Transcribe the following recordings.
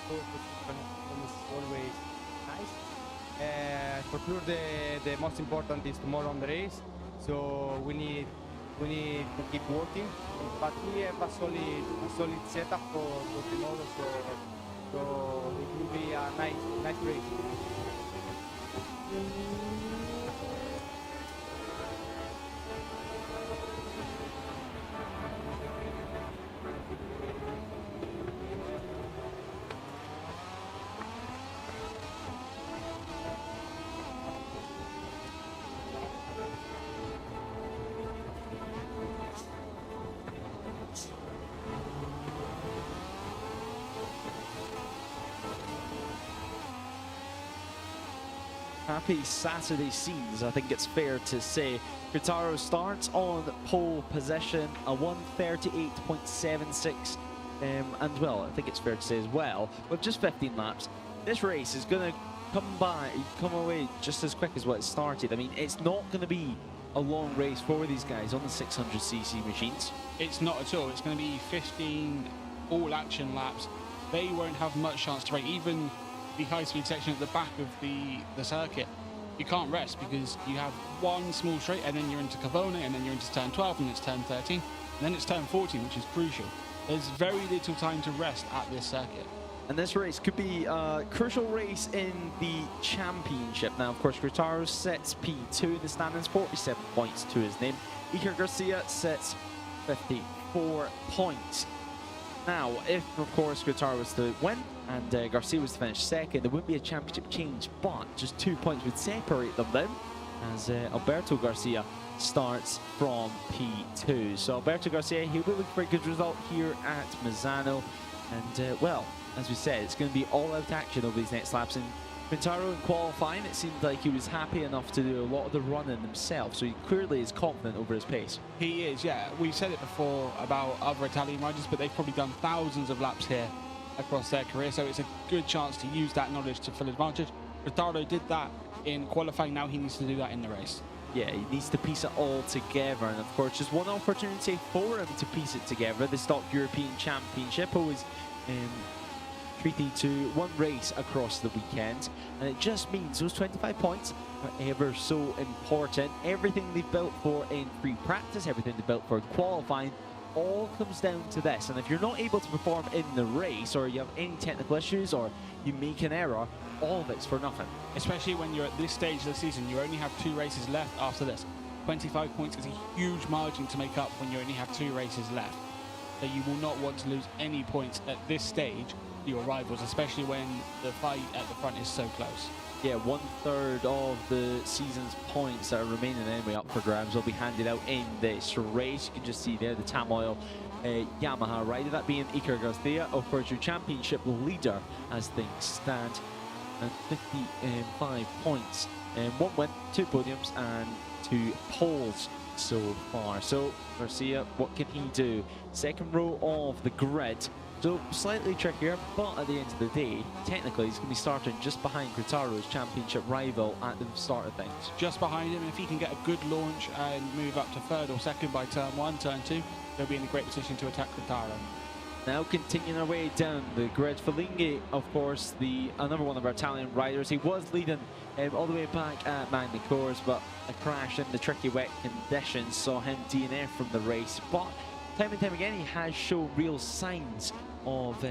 pole position is always nice. For sure, the most important is tomorrow on the race, so we need to keep working. But we have a solid setup for tomorrow, so it will be a nice race. Happy Saturday scenes, I think it's fair to say. Guitarro starts on pole position, a 1:38.76, and well, I think it's fair to say as well, with just 15 laps, this race is going to come away just as quick as what it started. I mean, it's not going to be a long race for these guys on the 600cc machines. It's not at all. It's going to be 15 all-action laps. They won't have much chance to break. Even the high-speed section at the back of the circuit, you can't rest because you have one small straight and then you're into Cavone and then you're into turn 12 and it's turn 13 and then it's turn 14, which is crucial. There's very little time to rest at this circuit. And this race could be a crucial race in the championship. Now, of course, Guitarro sits P2 in the standings, 47 points to his name. Iker Garcia sits 54 points. Now, if, of course, Guitarro was to win and Garcia was to finish second, there wouldn't be a championship change, but just 2 points would separate them then, as Alberto Garcia starts from P2. So Alberto Garcia, he'll be looking for a good result here at Misano. And, well, as we said, it's going to be all-out action over these next laps. And Quintaro in qualifying, it seemed like he was happy enough to do a lot of the running himself, so he clearly is confident over his pace. He is, yeah. We've said it before about other Italian riders, but they've probably done thousands of laps here across their career, so it's a good chance to use that knowledge to full advantage. Ricardo did that in qualifying, now he needs to do that in the race. Yeah, he needs to piece it all together, and of course, just one opportunity for him to piece it together. The Stock European Championship always treated to one race across the weekend, and it just means those 25 points are ever so important. Everything they've built for in free practice, everything they built for in qualifying, all comes down to this. And if you're not able to perform in the race, or you have any technical issues, or you make an error, all of it's for nothing. Especially when you're at this stage of the season, you only have 2 races left after this. 25 points is a huge margin to make up when you only have 2 races left. So you will not want to lose any points at this stage to your rivals, especially when the fight at the front is so close. Yeah, 1/3 of the season's points that are remaining anyway up for grabs will be handed out in this race. You can just see there the Tamoil Yamaha rider, that being Iker Garcia, of course your championship leader as things stand, and 55 points, 1 win, 2 podiums and 2 poles so far. So Garcia, what can he do? Second row of the grid, so slightly trickier, but at the end of the day, technically he's going to be starting just behind Quintaro's championship rival at the start of things. Just behind him, if he can get a good launch and move up to 3rd or 2nd by turn 1, turn 2, he'll be in a great position to attack Quintaro. Now continuing our way down the grid, Falinghi, of course, another one of our Italian riders. He was leading all the way back at Magny-Cours, but a crash in the tricky wet conditions saw him DNF from the race. But time and time again, he has shown real signs of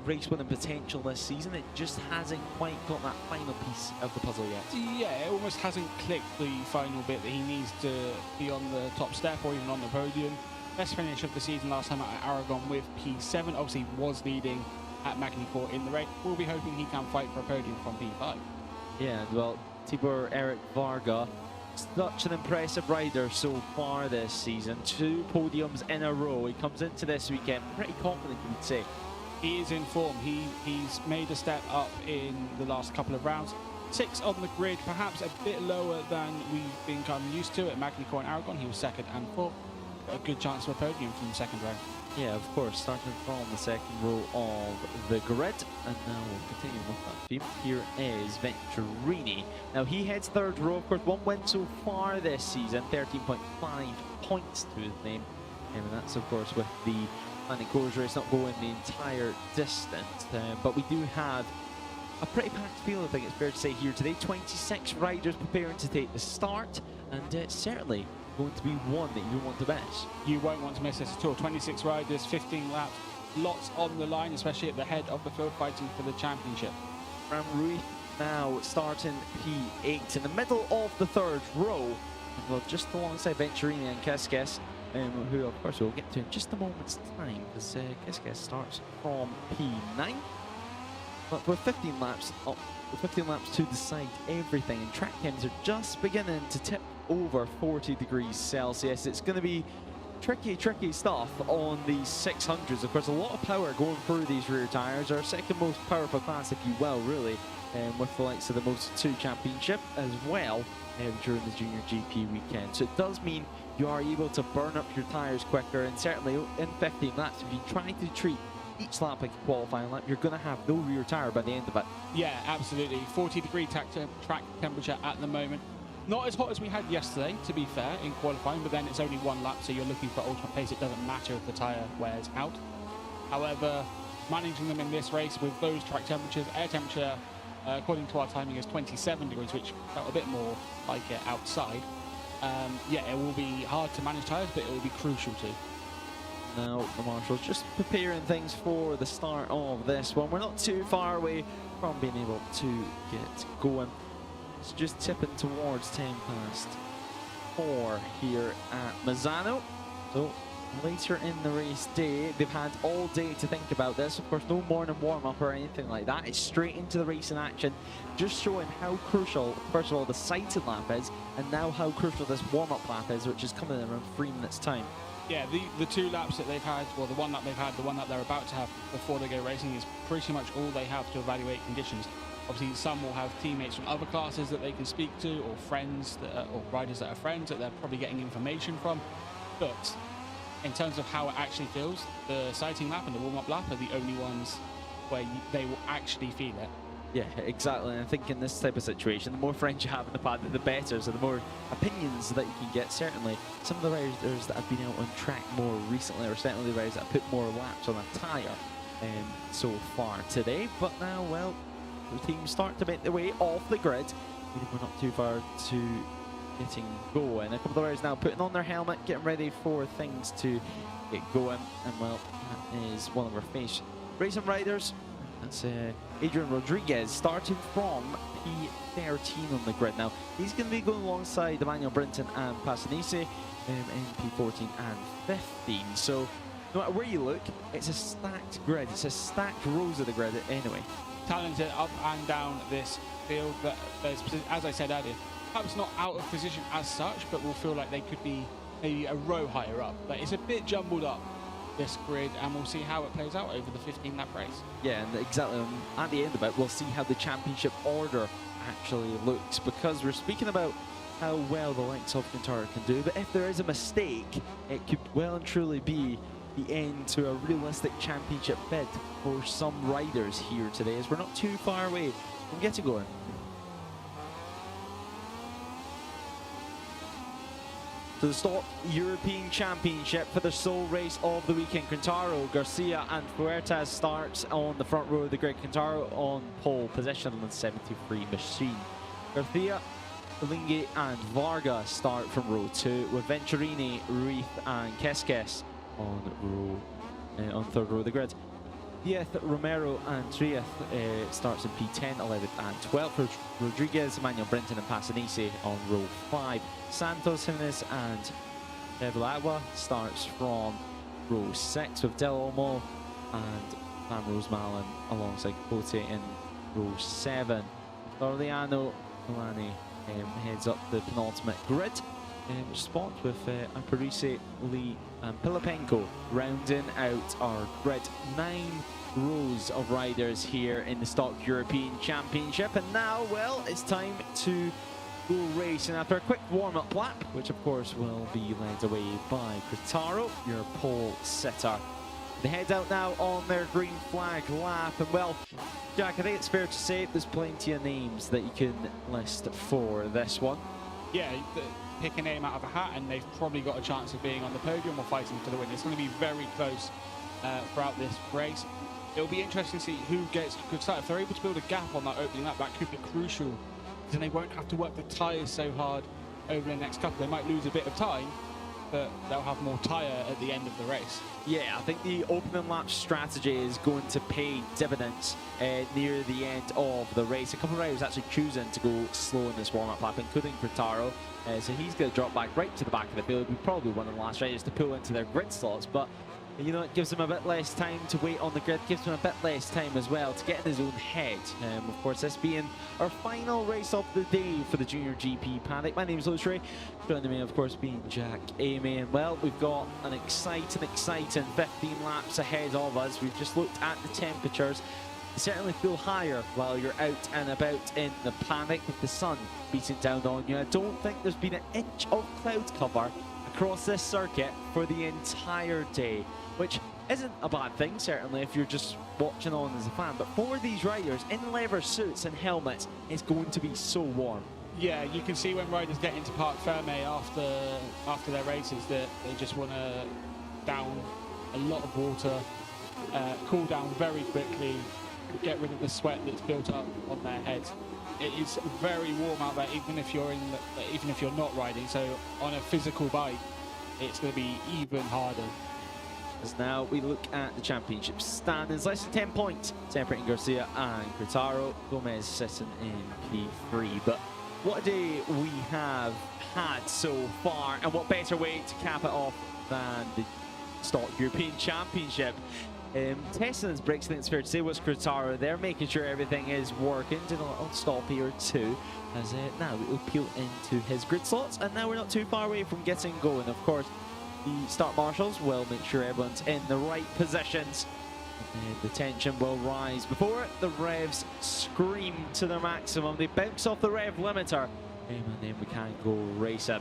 race winning potential this season. It just hasn't quite got that final piece of the puzzle yet. Yeah, it almost hasn't clicked the final bit that he needs to be on the top step or even on the podium. Best finish of the season last time at Aragon with P7. Obviously was leading at Magny-Cours in the race. We'll be hoping he can fight for a podium from P5. Yeah, well, Tibor Eric Varga, such an impressive rider so far this season. 2 podiums in a row. He comes into this weekend pretty confident, you would say. He is in form. He's made a step up in the last couple of rounds. 6 on the grid, perhaps a bit lower than we've been kind of used to at Magny-Cours and Aragon. He was 2nd and 4th. A good chance for a podium from the 2nd row. Yeah, of course, starting from the 2nd row of the grid. And now we'll continue with that team. Here is Venturini. Now he heads 3rd row, of course, 1 win so far this season, 13.5 points to his name. And that's, of course, with the Manic Course race, not going the entire distance, but we do have a pretty packed field, I think it's fair to say, here today. 26 riders preparing to take the start, and it's certainly going to be one that you don't want to miss. You won't want to miss this at all. 26 riders, 15 laps, lots on the line, especially at the head of the field fighting for the championship. Ram Rui now starting P8 in the middle of the third row, well, just alongside Venturini and Keskes, who of course we'll get to in just a moment's time, because Keskes starts from P9. But with 15 laps up, with 15 laps to decide everything, and track temps are just beginning to tip over 40 degrees Celsius. It's going to be tricky stuff on the 600s. Of course, a lot of power going through these rear tyres. Our second most powerful class, if you will, really, with the likes of the Moto2 Championship as well during the Junior GP weekend. So it does mean you are able to burn up your tyres quicker, and certainly in 15 laps, if you try to treat each lap like a qualifying lap, you're going to have no rear tyre by the end of it. Yeah, absolutely. 40-degree track temperature at the moment. Not as hot as we had yesterday, to be fair, in qualifying, but then it's only one lap, so you're looking for ultimate pace. It doesn't matter if the tyre wears out. However, managing them in this race with those track temperatures, air temperature, according to our timing, is 27 degrees, which felt a bit more like it outside. Yeah, it will be hard to manage tyres, but it will be crucial too. Now the marshals just preparing things for the start of this one. We're not too far away from being able to get going. It's just tipping towards 4 here at Misano. So later in the race day, they've had all day to think about this. Of course, no morning warm-up or anything like that. It's straight into the race in action, just showing how crucial, first of all, the sighted lap is, and now how crucial this warm-up lap is, which is coming in around 3 minutes time. Yeah, the 2 laps that they've had, well, the 1 lap they've had, the 1 lap they're about to have before they go racing is pretty much all they have to evaluate conditions. Obviously, some will have teammates from other classes that they can speak to, or friends, or riders that are friends that they're probably getting information from. But in terms of how it actually feels, the sighting lap and the warm-up lap are the only ones where they will actually feel it. Yeah, exactly. And I think in this type of situation, the more friends you have in the pad, the better. So the more opinions that you can get. Certainly, some of the riders that have been out on track more recently, or certainly the riders that have put more laps on a tyre so far today. But now, well, the teams start to make their way off the grid. We're not too far to getting going. A couple of riders now putting on their helmet, getting ready for things to get going. And well, that is one of our face racing riders. That's Adrian Rodriguez, starting from P13 on the grid now. He's going to be going alongside Emmanuel Brinton and Passanese in P14 and 15. So no matter where you look, it's a stacked grid. It's a stacked rows of the grid anyway. Talented up and down this field, but there's, as I said earlier, perhaps not out of position as such, but will feel like they could be maybe a row higher up. But it's a bit jumbled up, this grid, and we'll see how it plays out over the 15-lap race. Yeah, and exactly. At the end of it, we'll see how the championship order actually looks, because we're speaking about how well the likes of Quintaro can do, but if there is a mistake, it could well and truly be the end to a realistic championship bid for some riders here today, as we're not too far away from getting going. To the Stock European Championship for the sole race of the weekend. Quintaro, Garcia and Fuertes starts on the front row of the grid. Quintaro on pole position on the 73 machine. Garcia, Lingi and Varga start from row 2, with Venturini, Ruiz and Kesques on third row of the grid. Diaz, Romero and Trieth starts in P10, 11 and 12. Rodriguez, Emmanuel Brinton and Passanese on row 5. Santos, Jimenez and Bevilagua starts from row 6, with Del Olmo and Van Roosmalen alongside Capote in row 7. Laureano Milani heads up the penultimate grid spot, with Aparise, Lee and Pilipenko rounding out our grid. 9 rows of riders here in the Stock European Championship, and now, well, it's time to go racing after a quick warm-up lap, which of course will be led away by Quintaro, your pole sitter. They head out now on their green flag lap, and well, Jack, I think it's fair to say there's plenty of names that you can list for this one. Yeah, pick a name out of a hat and they've probably got a chance of being on the podium or fighting for the win. It's going to be very close throughout this race. It'll be interesting to see who gets a good start. If they're able to build a gap on that opening lap, that could be crucial. Then they won't have to work the tyres so hard over the next couple. They might lose a bit of time, but they'll have more tyre at the end of the race. Yeah, I think the opening lap strategy is going to pay dividends near the end of the race. A couple of riders actually choosing to go slow in this warm-up lap, including Putaran. So he's going to drop back right to the back of the field. He'll be probably one of the last riders to pull into their grid slots, but you know, it gives him a bit less time to wait on the grid, gives him a bit less time as well to get in his own head. Of course, this being our final race of the day for the Junior GP paddock. My name is Lewis Ray, joining me, of course, being Jack Amy. And well, we've got an exciting 15 laps ahead of us. We've just looked at the temperatures. They certainly feel higher while you're out and about in the paddock with the sun beating down on you. I don't think there's been an inch of cloud cover across this circuit for the entire day, which isn't a bad thing, certainly, if you're just watching on as a fan. But for these riders in leather suits and helmets, it's going to be so warm. Yeah, you can see when riders get into Parc Ferme after their races that they just want to down a lot of water, cool down very quickly, get rid of the sweat that's built up on their heads. It is very warm out there, even if you're not riding. So on a physical bike, it's going to be even harder. As now we look at the championship standings, less than 10 points separating Garcia and Gritaro. Gomez sitting in P3. But what a day we have had so far, and what better way to cap it off than the Stock European Championship. Testing his brakes, I think it's fair to say, was Gritaro. They're making sure everything is working. Doing a little stop here too, as now we'll peel into his grid slots, and now we're not too far away from getting going. Of course, the start marshals will make sure everyone's in the right positions. And the tension will rise before the revs scream to their maximum. They bounce off the rev limiter, and then we can go racing.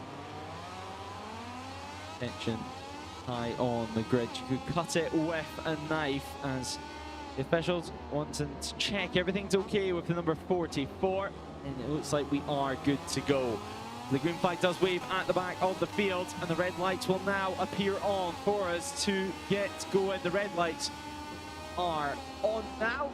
Tension high on the grid. You could cut it with a knife, as the officials wanting to check everything's okay with the number 44, and it looks like we are good to go. The green flag does wave at the back of the field, and the red lights will now appear on for us to get going. The red lights are on now.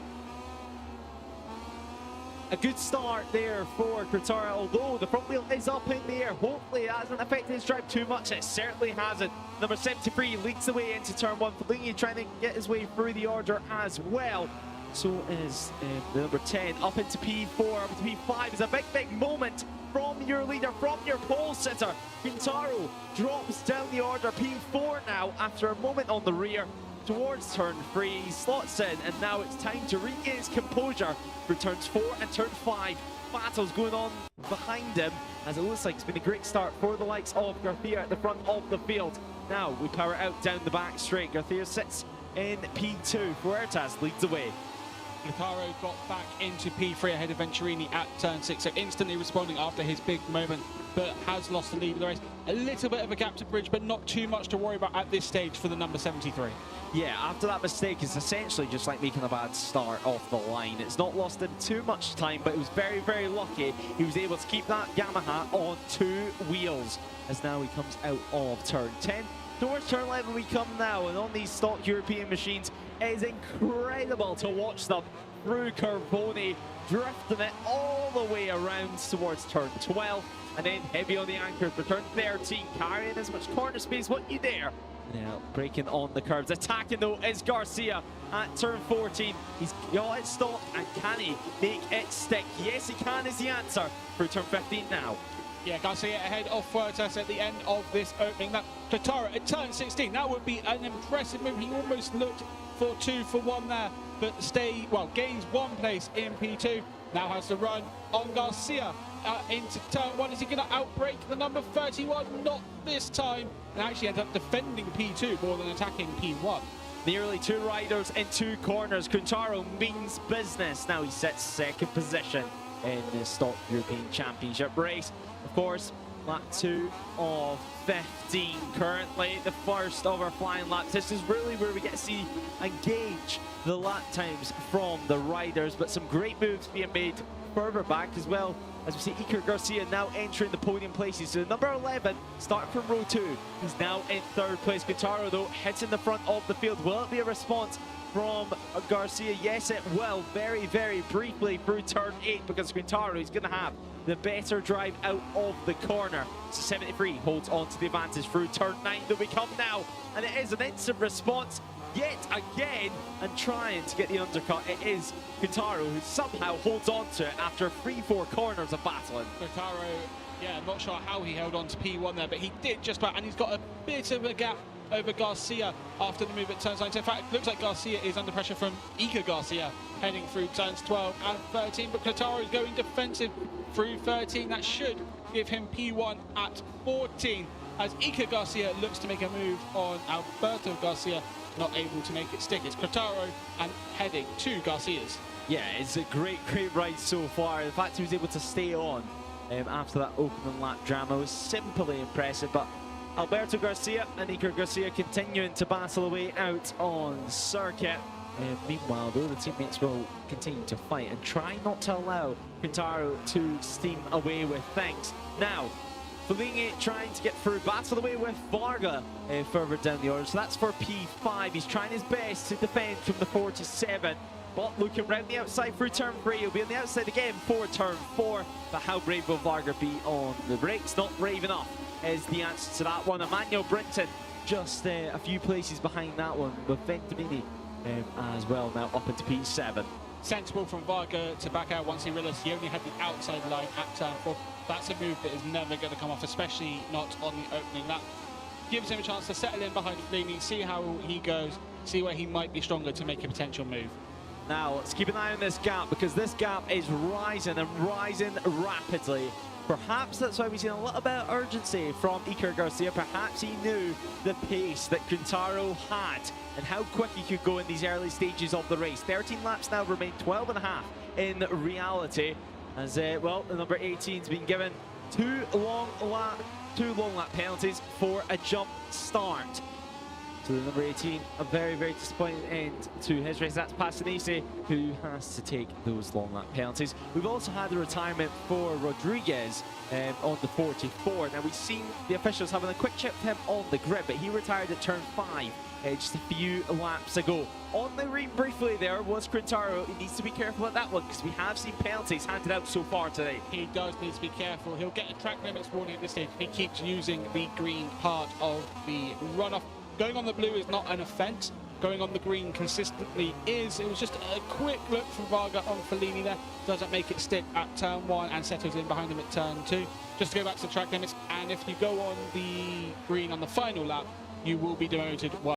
A good start there for Gritaro, although the front wheel is up in the air. Hopefully it hasn't affected his drive too much. It certainly hasn't. Number 73 leads the way into turn 1. Fellini trying to get his way through the order as well. So is the number 10 up into P4, up into P5. Is a big moment from your leader, from your pole sitter. Gritaro drops down the order. P4 now after a moment on the rear towards turn 3. He slots in, and now it's time to regain his composure for turns 4 and turn 5. Battles going on behind him, as it looks like it's been a great start for the likes of Garcia at the front of the field. Now we power out down the back straight. Garcia sits in P2. Huertas leads the way. Gritaro got back into P3 ahead of Venturini at turn 6, so instantly responding after his big moment, but has lost the lead of the race. A little bit of a gap to bridge, but not too much to worry about at this stage for the number 73. Yeah, after that mistake, it's essentially just like making a bad start off the line. It's not lost him too much time, but it was very lucky he was able to keep that Yamaha on 2 wheels, as now he comes out of turn 10. Towards turn 11 we come now, and on these stock European machines, it is incredible to watch them through Carboni, drifting it all the way around towards turn 12, and then heavy on the anchors for turn 13, carrying as much corner space what you dare. Now breaking on the curves, attacking though is Garcia at turn 14. He's got it stopped, and can he make it stick? Yes, he can is the answer for turn 15 now. Yeah, Garcia ahead of Fuertes at the end of this opening. That Putaran at turn 16, that would be an impressive move. He almost looked for 2 for 1 there, but gains 1 place in P2. Now has to run on Garcia into turn 1. Is he going to outbreak the number 31? Not this time. And actually ends up defending P2 more than attacking P1. Nearly 2 riders in 2 corners. Gritaro means business. Now he sets 2nd position in the Stock European Championship race. Of course, lap 2 of 15 currently, the first of our flying laps. This is really where we get to see and gauge the lap times from the riders, but some great moves being made further back as well. as we see Iker Garcia now entering the podium places. So number 11, starting from row 2, he's now in 3rd place. Quintaro, though, hits in the front of the field. Will it be a response from Garcia? Yes, it will. Very, very briefly through turn 8, because Quintaro is going to have the better drive out of the corner. So 73 holds on to the advantage through turn 9 that we come now. And it is an instant response yet again, and trying to get the undercut. It is Quintaro who somehow holds on to it after 3-4 corners of battling. Quintaro, yeah, not sure how he held on to P1 there, but he did just about, and he's got a bit of a gap over Garcia after the move at turns 9. So in fact, it looks like Garcia is under pressure from Iker Garcia heading through turns 12 and 13, but Quintaro is going defensive through 13. That should give him P1 at 14, as Iker Garcia looks to make a move on Alberto Garcia, not able to make it stick. It's Quintaro and heading to Garcia's. Yeah, it's a great ride so far. The fact he was able to stay on after that opening lap drama was simply impressive. But Alberto Garcia and Iker Garcia continuing to battle away out on circuit. Meanwhile, though, the teammates will continue to fight and try not to allow Quintaro to steam away with things. Now, Fellini trying to get through, battle away with Varga further down the order. So that's for P5. He's trying his best to defend from the 47. But looking round the outside through turn 3. He'll be on the outside again for turn 4. But how brave will Varga be on the brakes? Not brave enough is the answer to that one. Emmanuel Brinton just a few places behind that one, with Ventimini as well now up into P7. Sensible from Varga to back out once he realised he only had the outside line at turn 4. That's a move that is never going to come off, especially not on the opening. That gives him a chance to settle in behind Fellini, see how he goes, see where he might be stronger to make a potential move. Now, let's keep an eye on this gap, because this gap is rising and rising rapidly. Perhaps that's why we've seen a little bit of urgency from Iker Garcia. Perhaps he knew the pace that Quintaro had and how quick he could go in these early stages of the race. 13 laps now remain, 12.5 in reality. As well, the number 18's been given two long lap penalties for a jump start. So the number 18, a very disappointing end to his race. That's Passanese, who has to take those long lap penalties. We've also had the retirement for Rodriguez on the 44. Now, we've seen the officials having a quick check with him on the grid, but he retired at turn 5 just a few laps ago. On the green briefly there was Quintaro. He needs to be careful at that one, because we have seen penalties handed out so far today. He does need to be careful. He'll get a track limits warning at this stage. He keeps using the green part of the runoff. Going on the blue is not an offence. Going on the green consistently is. It was just a quick look from Varga on Fellini there. Doesn't make it stick at turn 1 and settles in behind him at turn 2. Just to go back to the track limits, and if you go on the green on the final lap, you will be demoted